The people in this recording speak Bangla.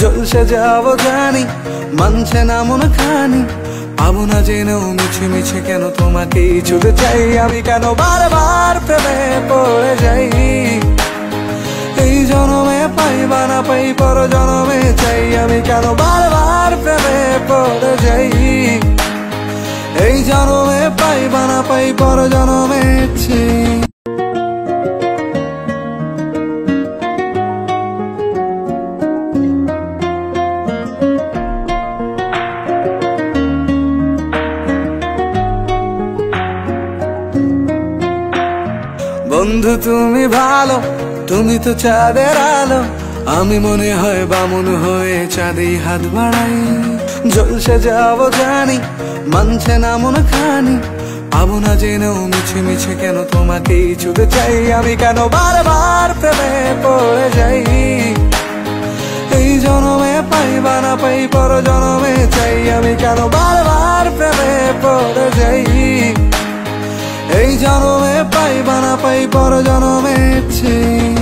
জলসে যাবো জানি, মানছে না মন খানি, পাবো না জেনেও মিছে মিছে কেন তোমাকে ছুটে চাই আমি, কেন বারবার প্রেমে পড়ে যাই। এই জনমে পাই বা না পাই পর জনমে চাই আমি, কেন বারবার প্রেমে পড়ে যাই। এই জনমে পাই বা না পাই পর জনমে চাই। বন্ধু তুমি ভালো, তুমি তো চাঁদের আলো, আমি মনে হয় বামুন হয়ে চাঁদে হাত বাড়াই। জলসে যাবো জানি, মানছে না মন খানি, পাবো না জেনেও মিছে মিছে কেন তোমাকে ছুটে চাই আমি, কেন বারবার প্রেমে পড়ে যাই। এই জনমে পাই বা না পাই পর জনমে চাই আমি, কেন বারবার প্রেমে পড়ে যাই। এই জনমে পাই বা না পাই পর জনমে চাই।